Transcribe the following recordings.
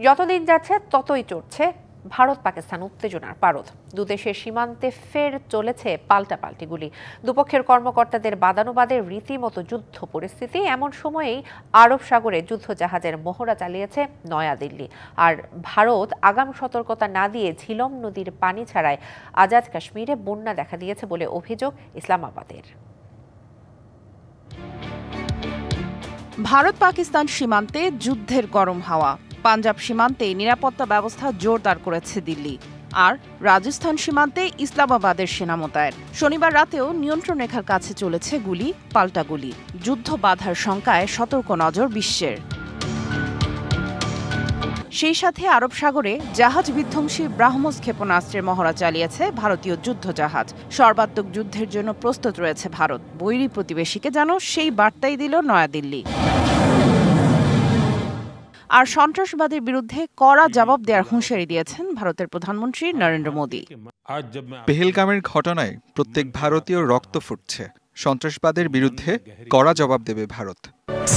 যতদিন যাচ্ছে ততই চড়ছে ভারত পাকিস্তান উত্তেজনার পারদ। দুদেশের সীমান্তে ফের চলেছে পাল্টাপাল্টি গুলি। দুপক্ষের কর্মকর্তাদের বাদানুবাদে রীতিমতো যুদ্ধ পরিস্থিতি। এমন সময়েই আরব সাগরে যুদ্ধজাহাজের মহড়া চালিয়েছে নয়াদিল্লি। আর ভারত আগাম সতর্কতা না দিয়ে ঝিলম নদীর পানি ছাড়ায় আজাদ কাশ্মীরে বন্যা দেখা দিয়েছে বলে অভিযোগ ইসলামাবাদের। ভারত পাকিস্তান সীমান্তে যুদ্ধের গরম হাওয়া। পাঞ্জাব সীমান্তে নিরাপত্তা ব্যবস্থা জোরদার করেছে দিল্লি। আর রাজস্থান সীমান্তে ইসলামাবাদের সেনা মোতায়েন। শনিবার রাতেও নিয়ন্ত্রণ রেখার কাছে চলেছে গুলি পাল্টা গুলি। যুদ্ধ বাধার শঙ্কায় সতর্ক নজর বিশ্বের। সেই সাথে আরব সাগরে জাহাজ বিধ্বংসী ব্রাহ্মস ক্ষেপণাস্ত্রের মহড়া চালিয়েছে ভারতীয় যুদ্ধজাহাজ। সর্বাত্মক যুদ্ধের জন্য প্রস্তুত রয়েছে ভারত। বৈরী প্রতিবেশীকে যেন সেই বার্তাই দিল নয়াদিল্লি। আর সন্ত্রাসবাদের বিরুদ্ধে কড়া জবাব দেওয়ার হুঁশিয়ারি দিয়েছেন ভারতের প্রধানমন্ত্রী নরেন্দ্র মোদী। পেহেলগামের ঘটনায় প্রত্যেক ভারতীয় রক্ত ফুটছে। সন্ত্রাসবাদের বিরুদ্ধে কড়া জবাব দেবে ভারত।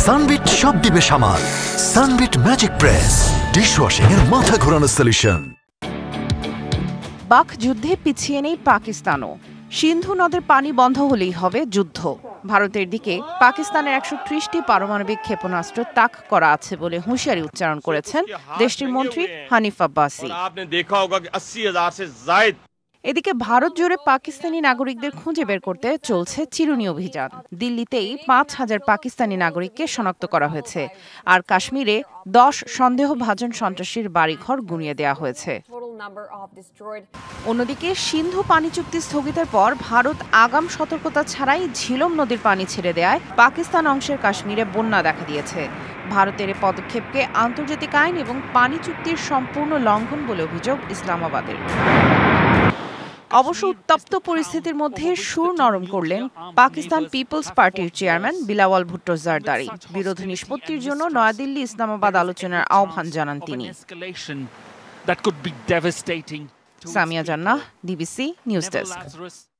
সানবিট সব দিবে সামাল। সানবিট ম্যাজিক প্রেস ডিশওয়াশিং এর মাথা ঘোরানো সলিউশন। বাক যুদ্ধে পিছিয়ে নেই পাকিস্তানও। সিন্ধু নদের পানি বন্ধ হলেই হবে যুদ্ধ। ভারতের দিকে পাকিস্তানের ১৩০টি পারমাণবিক ক্ষেপণাস্ত্র তাক করা আছে বলে হুঁশিয়ারি উচ্চারণ করেছেন দেশটির মন্ত্রী হানিফ আব্বাসি। এদিকে ভারত জুড়ে পাকিস্তানি নাগরিকদের খুঁজে বের করতে চলছে চিরুনি অভিযান। দিল্লিতেই ৫,০০০ পাকিস্তানি নাগরিককে শনাক্ত করা হয়েছে। আর কাশ্মীরে ১০ সন্দেহভাজন সন্ত্রাসীর বাড়িঘর গুঁড়িয়ে দেওয়া হয়েছে। অন্যদিকে সিন্ধু পানি চুক্তি স্থগিতের পর ভারত আগাম সতর্কতা ছাড়াই ঝিলম নদীর পানি ছেড়ে দেওয়ায় পাকিস্তান অংশের কাশ্মীরে বন্যা দেখা দিয়েছে। ভারতের এই পদক্ষেপকে আন্তর্জাতিক আইন এবং পানি চুক্তির সম্পূর্ণ লঙ্ঘন বলে অভিযোগ ইসলামাবাদের। অবশ্য উত্তপ্ত পরিস্থিতির মধ্যে সুর নরম করলেন পাকিস্তান পিপলস পার্টির চেয়ারম্যান বিলাওয়াল ভুট্টো জারদারি। বিরোধ নিষ্পত্তির জন্য নয়াদিল্লি ইসলামাবাদ আলোচনার আহ্বান জানান তিনি। সামিয়া জান্নাহ, ডিবিসি নিউজ ডেস্ক।